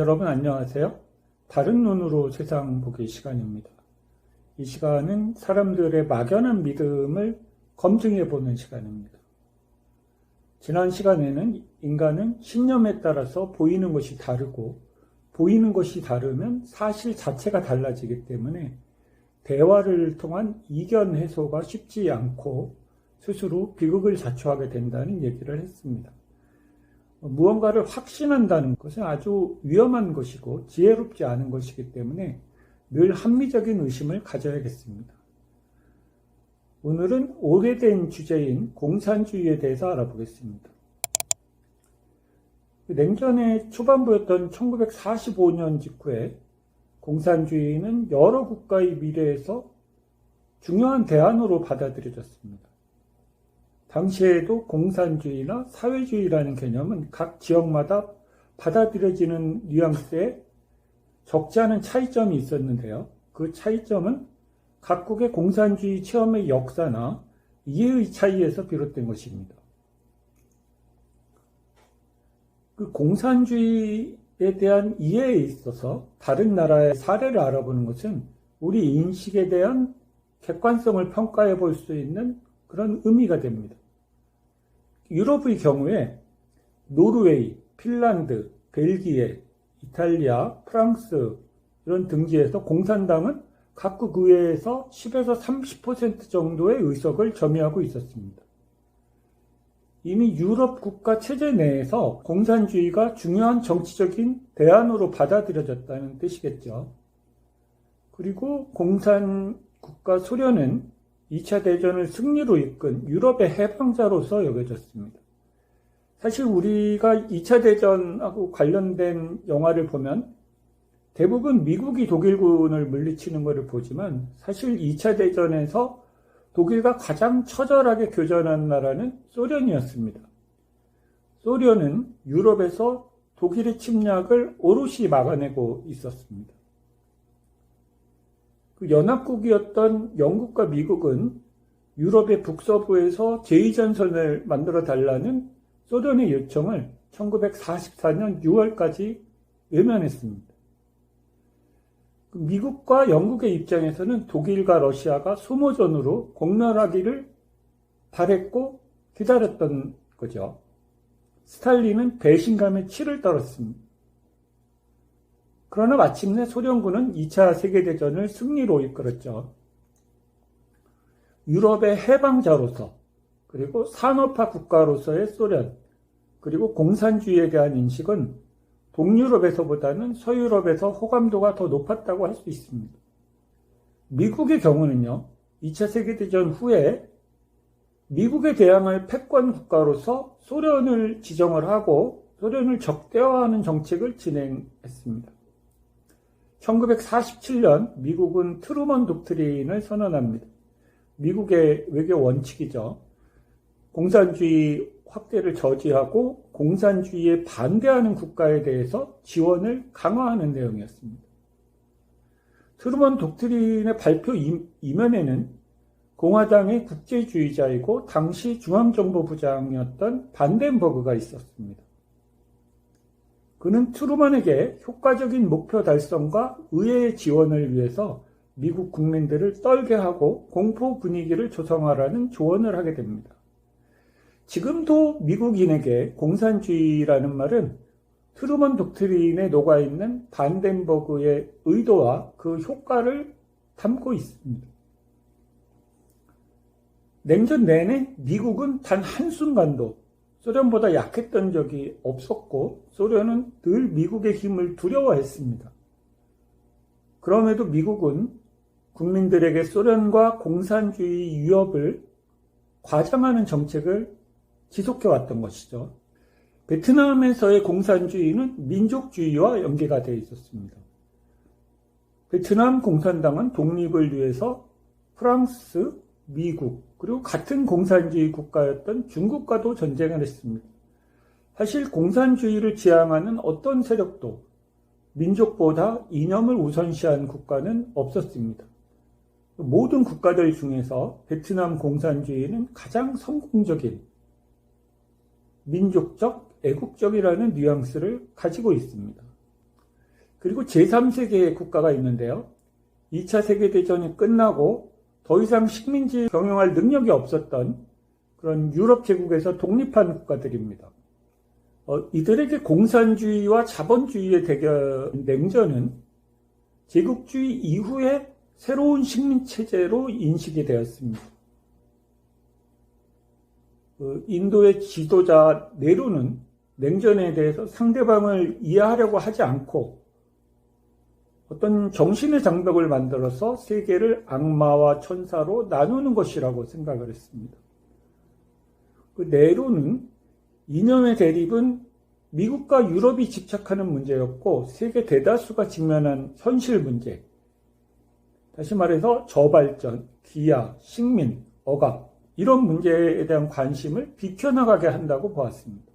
여러분 안녕하세요. 다른 눈으로 세상 보기 시간입니다. 이 시간은 사람들의 막연한 믿음을 검증해 보는 시간입니다. 지난 시간에는 인간은 신념에 따라서 보이는 것이 다르고 보이는 것이 다르면 사실 자체가 달라지기 때문에 대화를 통한 이견 해소가 쉽지 않고 스스로 비극을 자초하게 된다는 얘기를 했습니다. 무언가를 확신한다는 것은 아주 위험한 것이고 지혜롭지 않은 것이기 때문에 늘 합리적인 의심을 가져야겠습니다. 오늘은 오래된 주제인 공산주의에 대해서 알아보겠습니다. 냉전의 초반부였던 1945년 직후에 공산주의는 여러 국가의 미래에서 중요한 대안으로 받아들여졌습니다. 당시에도 공산주의나 사회주의라는 개념은 각 지역마다 받아들여지는 뉘앙스에 적지 않은 차이점이 있었는데요. 그 차이점은 각국의 공산주의 체험의 역사나 이해의 차이에서 비롯된 것입니다. 그 공산주의에 대한 이해에 있어서 다른 나라의 사례를 알아보는 것은 우리 인식에 대한 객관성을 평가해 볼 수 있는 그런 의미가 됩니다. 유럽의 경우에 노르웨이, 핀란드, 벨기에, 이탈리아, 프랑스 이런 등지에서 공산당은 각국 의회에서 10에서 30% 정도의 의석을 점유하고 있었습니다. 이미 유럽 국가 체제 내에서 공산주의가 중요한 정치적인 대안으로 받아들여졌다는 뜻이겠죠. 그리고 공산 국가 소련은 2차 대전을 승리로 이끈 유럽의 해방자로서 여겨졌습니다. 사실 우리가 2차 대전하고 관련된 영화를 보면 대부분 미국이 독일군을 물리치는 것을 보지만 사실 2차 대전에서 독일과 가장 처절하게 교전한 나라는 소련이었습니다. 소련은 유럽에서 독일의 침략을 오롯이 막아내고 있었습니다. 그 연합국이었던 영국과 미국은 유럽의 북서부에서 제2전선을 만들어 달라는 소련의 요청을 1944년 6월까지 외면했습니다. 미국과 영국의 입장에서는 독일과 러시아가 소모전으로 공멸하기를 바랬고 기다렸던 거죠. 스탈린은 배신감에 치를 떨었습니다. 그러나 마침내 소련군은 2차 세계대전을 승리로 이끌었죠. 유럽의 해방자로서 그리고 산업화 국가로서의 소련 그리고 공산주의에 대한 인식은 동유럽에서보다는 서유럽에서 호감도가 더 높았다고 할 수 있습니다. 미국의 경우는요. 2차 세계대전 후에 미국에 대항할 패권 국가로서 소련을 지정을 하고 소련을 적대화하는 정책을 진행했습니다. 1947년 미국은 트루먼 독트린을 선언합니다. 미국의 외교 원칙이죠. 공산주의 확대를 저지하고 공산주의에 반대하는 국가에 대해서 지원을 강화하는 내용이었습니다. 트루먼 독트린의 발표 이면에는 공화당의 국제주의자이고 당시 중앙정보부장이었던 반덴버그가 있었습니다. 그는 트루먼에게 효과적인 목표 달성과 의회의 지원을 위해서 미국 국민들을 떨게 하고 공포 분위기를 조성하라는 조언을 하게 됩니다. 지금도 미국인에게 공산주의라는 말은 트루먼 독트린에 녹아있는 반덴버그의 의도와 그 효과를 담고 있습니다. 냉전 내내 미국은 단 한순간도 소련보다 약했던 적이 없었고 소련은 늘 미국의 힘을 두려워했습니다. 그럼에도 미국은 국민들에게 소련과 공산주의 위협을 과장하는 정책을 지속해왔던 것이죠. 베트남에서의 공산주의는 민족주의와 연계가 되어 있었습니다. 베트남 공산당은 독립을 위해서 프랑스, 미국, 그리고 같은 공산주의 국가였던 중국과도 전쟁을 했습니다. 사실 공산주의를 지향하는 어떤 세력도 민족보다 이념을 우선시한 국가는 없었습니다. 모든 국가들 중에서 베트남 공산주의는 가장 성공적인 민족적, 애국적이라는 뉘앙스를 가지고 있습니다. 그리고 제3세계의 국가가 있는데요. 2차 세계대전이 끝나고 더 이상 식민지 경영할 능력이 없었던 그런 유럽 제국에서 독립한 국가들입니다. 이들에게 공산주의와 자본주의의 대결 냉전은 제국주의 이후에 새로운 식민체제로 인식이 되었습니다. 인도의 지도자 네루는 냉전에 대해서 상대방을 이해하려고 하지 않고 어떤 정신의 장벽을 만들어서 세계를 악마와 천사로 나누는 것이라고 생각을 했습니다. 그 네루는 이념의 대립은 미국과 유럽이 집착하는 문제였고 세계 대다수가 직면한 현실 문제, 다시 말해서 저발전, 기아, 식민, 억압 이런 문제에 대한 관심을 비켜나가게 한다고 보았습니다.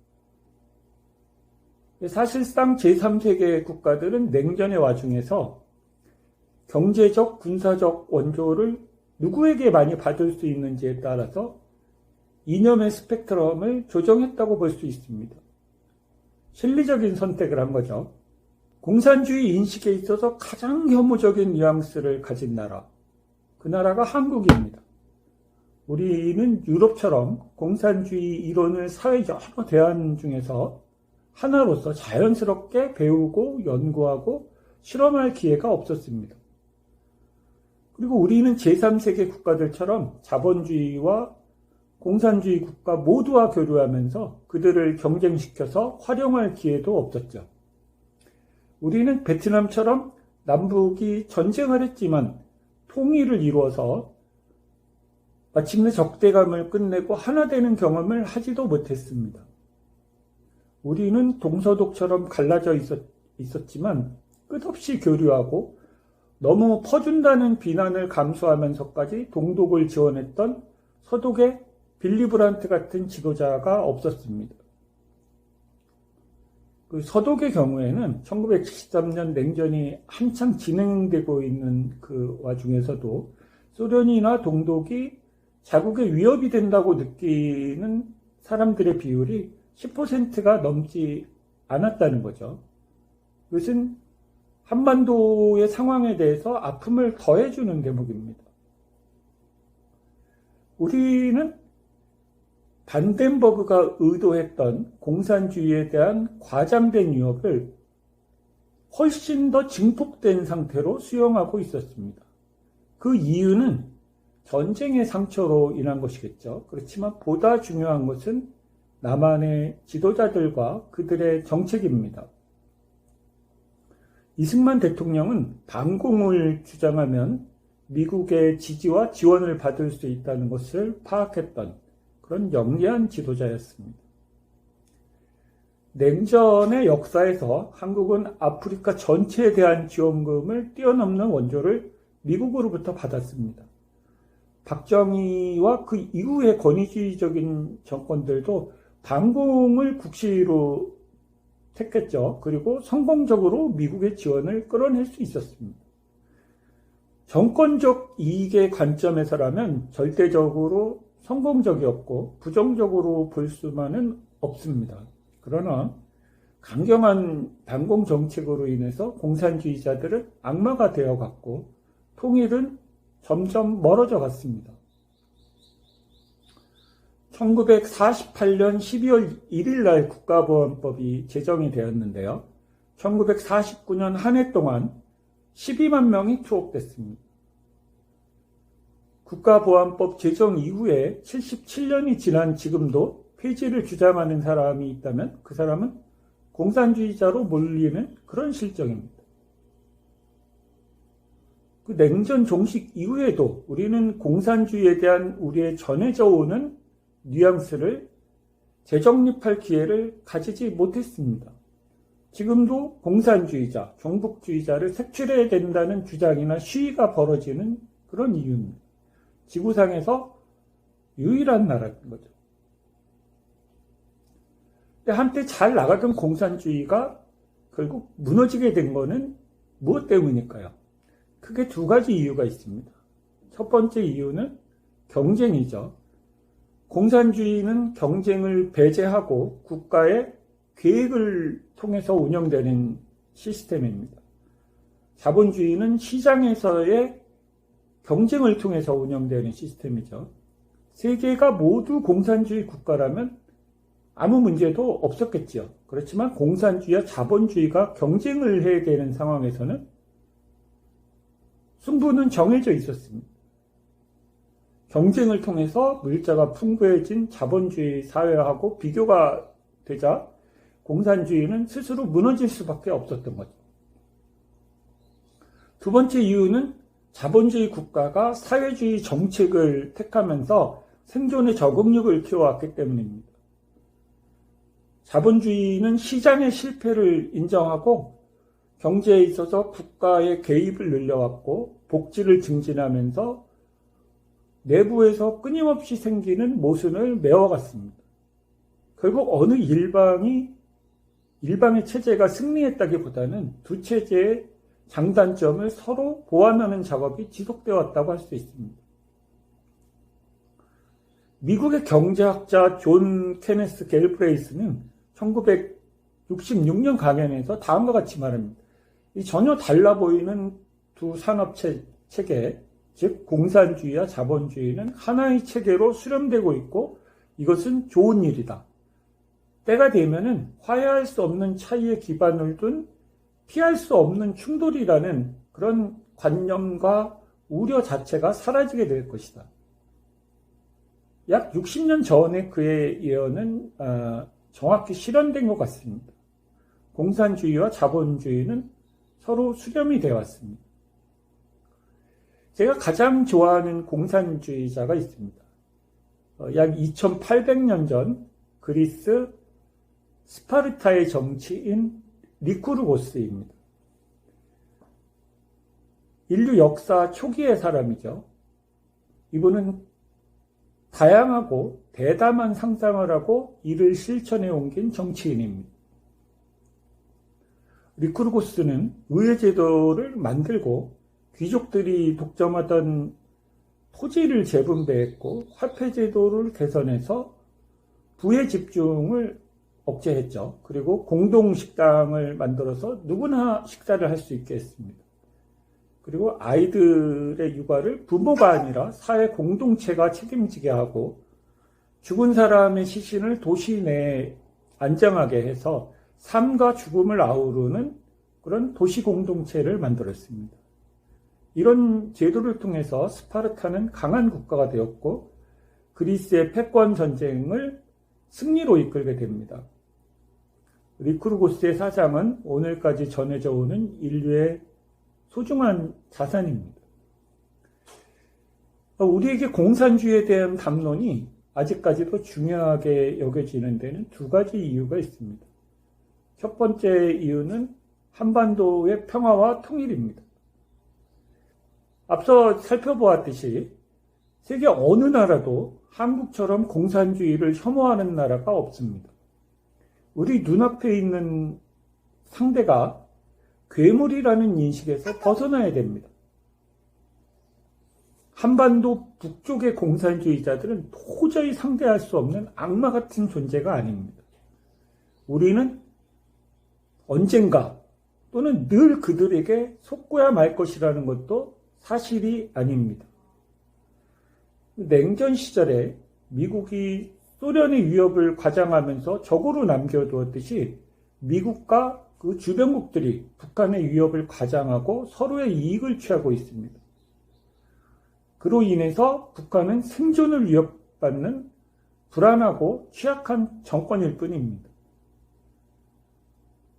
사실상 제3세계 국가들은 냉전의 와중에서 경제적, 군사적 원조를 누구에게 많이 받을 수 있는지에 따라서 이념의 스펙트럼을 조정했다고 볼 수 있습니다. 실리적인 선택을 한 거죠. 공산주의 인식에 있어서 가장 혐오적인 뉘앙스를 가진 나라, 그 나라가 한국입니다. 우리는 유럽처럼 공산주의 이론을 사회 여러 대안 중에서 하나로서 자연스럽게 배우고 연구하고 실험할 기회가 없었습니다. 그리고 우리는 제3세계 국가들처럼 자본주의와 공산주의 국가 모두와 교류하면서 그들을 경쟁시켜서 활용할 기회도 없었죠. 우리는 베트남처럼 남북이 전쟁을 했지만 통일을 이루어서 마침내 적대감을 끝내고 하나 되는 경험을 하지도 못했습니다. 우리는 동서독처럼 갈라져 있었지만 끝없이 교류하고 너무 퍼준다는 비난을 감수하면서까지 동독을 지원했던 서독의 빌리 브란트 같은 지도자가 없었습니다. 그 서독의 경우에는 1973년 냉전이 한창 진행되고 있는 그 와중에서도 소련이나 동독이 자국의 위협이 된다고 느끼는 사람들의 비율이 10%가 넘지 않았다는 거죠. 이것은 한반도의 상황에 대해서 아픔을 더해주는 대목입니다. 우리는 반덴버그가 의도했던 공산주의에 대한 과장된 위협을 훨씬 더 증폭된 상태로 수용하고 있었습니다. 그 이유는 전쟁의 상처로 인한 것이겠죠. 그렇지만 보다 중요한 것은 남한의 지도자들과 그들의 정책입니다. 이승만 대통령은 반공을 주장하면 미국의 지지와 지원을 받을 수 있다는 것을 파악했던 그런 영리한 지도자였습니다. 냉전의 역사에서 한국은 아프리카 전체에 대한 지원금을 뛰어넘는 원조를 미국으로부터 받았습니다. 박정희와 그 이후의 권위주의적인 정권들도 반공을 국시로 택했죠. 그리고 성공적으로 미국의 지원을 끌어낼 수 있었습니다. 정권적 이익의 관점에서라면 절대적으로 성공적이었고 부정적으로 볼 수만은 없습니다. 그러나 강경한 반공 정책으로 인해서 공산주의자들은 악마가 되어갔고 통일은 점점 멀어져 갔습니다. 1948년 12월 1일 날 국가보안법이 제정이 되었는데요. 1949년 한 해 동안 12만 명이 투옥됐습니다. 국가보안법 제정 이후에 77년이 지난 지금도 폐지를 주장하는 사람이 있다면 그 사람은 공산주의자로 몰리는 그런 실정입니다. 그 냉전 종식 이후에도 우리는 공산주의에 대한 우리의 전해져 오는 뉘앙스를 재정립할 기회를 가지지 못했습니다. 지금도 공산주의자, 종북주의자를 색출해야 된다는 주장이나 시위가 벌어지는 그런 이유입니다. 지구상에서 유일한 나라인 거죠. 근데 한때 잘 나가던 공산주의가 결국 무너지게 된 거는 무엇 때문일까요? 크게 두 가지 이유가 있습니다. 첫 번째 이유는 경쟁이죠. 공산주의는 경쟁을 배제하고 국가의 계획을 통해서 운영되는 시스템입니다. 자본주의는 시장에서의 경쟁을 통해서 운영되는 시스템이죠. 세계가 모두 공산주의 국가라면 아무 문제도 없었겠죠. 그렇지만 공산주의와 자본주의가 경쟁을 해야 되는 상황에서는 승부는 정해져 있었습니다. 경쟁을 통해서 물자가 풍부해진 자본주의 사회하고 비교가 되자 공산주의는 스스로 무너질 수밖에 없었던 거죠. 두 번째 이유는 자본주의 국가가 사회주의 정책을 택하면서 생존의 적응력을 키워왔기 때문입니다. 자본주의는 시장의 실패를 인정하고 경제에 있어서 국가의 개입을 늘려왔고 복지를 증진하면서 내부에서 끊임없이 생기는 모순을 메워갔습니다. 결국 어느 일방의 체제가 승리했다기보다는 두 체제의 장단점을 서로 보완하는 작업이 지속되어 왔다고 할 수 있습니다. 미국의 경제학자 존 케네스 갤브레이스는 1966년 강연에서 다음과 같이 말합니다. 이 전혀 달라 보이는 두 산업 체계, 즉 공산주의와 자본주의는 하나의 체계로 수렴되고 있고 이것은 좋은 일이다. 때가 되면은 화해할 수 없는 차이에 기반을 둔 피할 수 없는 충돌이라는 그런 관념과 우려 자체가 사라지게 될 것이다. 약 60년 전에 그의 예언은 정확히 실현된 것 같습니다. 공산주의와 자본주의는 서로 수렴이 되어 왔습니다. 제가 가장 좋아하는 공산주의자가 있습니다. 약 2800년 전 그리스 스파르타의 정치인 리쿠르고스입니다. 인류 역사 초기의 사람이죠. 이분은 다양하고 대담한 상상을 하고 이를 실천에 옮긴 정치인입니다. 리쿠르고스는 의회제도를 만들고 귀족들이 독점하던 토지를 재분배했고 화폐제도를 개선해서 부의 집중을 억제했죠. 그리고 공동식당을 만들어서 누구나 식사를 할 수 있게 했습니다. 그리고 아이들의 육아를 부모가 아니라 사회 공동체가 책임지게 하고 죽은 사람의 시신을 도시 내에 안정하게 해서 삶과 죽음을 아우르는 그런 도시 공동체를 만들었습니다. 이런 제도를 통해서 스파르타는 강한 국가가 되었고 그리스의 패권 전쟁을 승리로 이끌게 됩니다. 리쿠르고스의 사상은 오늘까지 전해져 오는 인류의 소중한 자산입니다. 우리에게 공산주의에 대한 담론이 아직까지도 중요하게 여겨지는 데는 두 가지 이유가 있습니다. 첫 번째 이유는 한반도의 평화와 통일입니다. 앞서 살펴보았듯이 세계 어느 나라도 한국처럼 공산주의를 혐오하는 나라가 없습니다. 우리 눈앞에 있는 상대가 괴물이라는 인식에서 벗어나야 됩니다. 한반도 북쪽의 공산주의자들은 도저히 상대할 수 없는 악마 같은 존재가 아닙니다. 우리는 언젠가 또는 늘 그들에게 속고야 말 것이라는 것도 사실이 아닙니다. 냉전 시절에 미국이 소련의 위협을 과장하면서 적으로 남겨두었듯이 미국과 그 주변국들이 북한의 위협을 과장하고 서로의 이익을 취하고 있습니다. 그로 인해서 북한은 생존을 위협받는 불안하고 취약한 정권일 뿐입니다.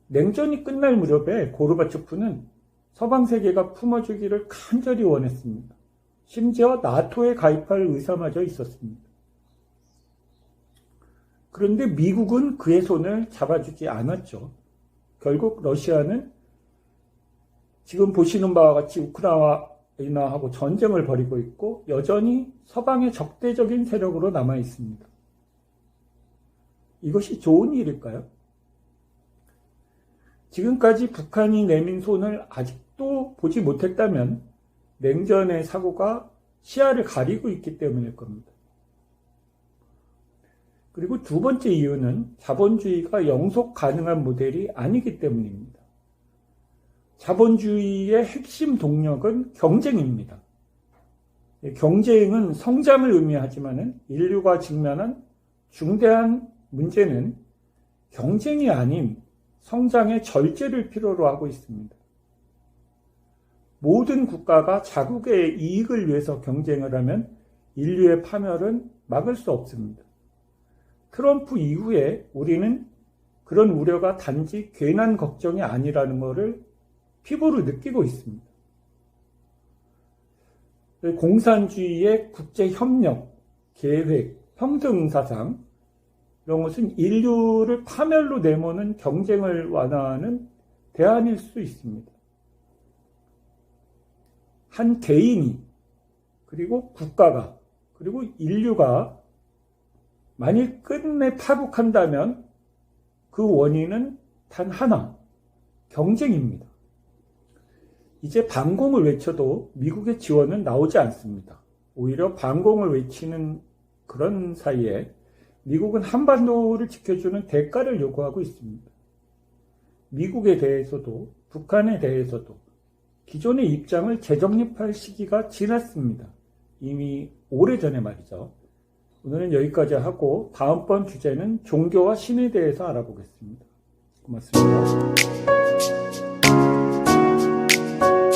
냉전이 끝날 무렵에 고르바초프는 서방 세계가 품어주기를 간절히 원했습니다. 심지어 나토에 가입할 의사마저 있었습니다. 그런데 미국은 그의 손을 잡아주지 않았죠. 결국 러시아는 지금 보시는 바와 같이 우크라이나하고 전쟁을 벌이고 있고 여전히 서방의 적대적인 세력으로 남아 있습니다. 이것이 좋은 일일까요? 지금까지 북한이 내민 손을 아직도 보지 못했다면 냉전의 사고가 시야를 가리고 있기 때문일 겁니다. 그리고 두 번째 이유는 자본주의가 영속 가능한 모델이 아니기 때문입니다. 자본주의의 핵심 동력은 경쟁입니다. 경쟁은 성장을 의미하지만 인류가 직면한 중대한 문제는 경쟁이 아닌 성장의 절제를 필요로 하고 있습니다. 모든 국가가 자국의 이익을 위해서 경쟁을 하면 인류의 파멸은 막을 수 없습니다. 트럼프 이후에 우리는 그런 우려가 단지 괜한 걱정이 아니라는 것을 피부로 느끼고 있습니다. 공산주의의 국제협력, 계획, 평등사상 이런 것은 인류를 파멸로 내모는 경쟁을 완화하는 대안일 수 있습니다. 한 개인이 그리고 국가가 그리고 인류가 만일 끝내 파국한다면 그 원인은 단 하나, 경쟁입니다. 이제 반공을 외쳐도 미국의 지원은 나오지 않습니다. 오히려 반공을 외치는 그런 사이에 미국은 한반도를 지켜주는 대가를 요구하고 있습니다. 미국에 대해서도 북한에 대해서도 기존의 입장을 재정립할 시기가 지났습니다. 이미 오래전에 말이죠. 오늘은 여기까지 하고 다음번 주제는 종교와 신에 대해서 알아보겠습니다. 고맙습니다.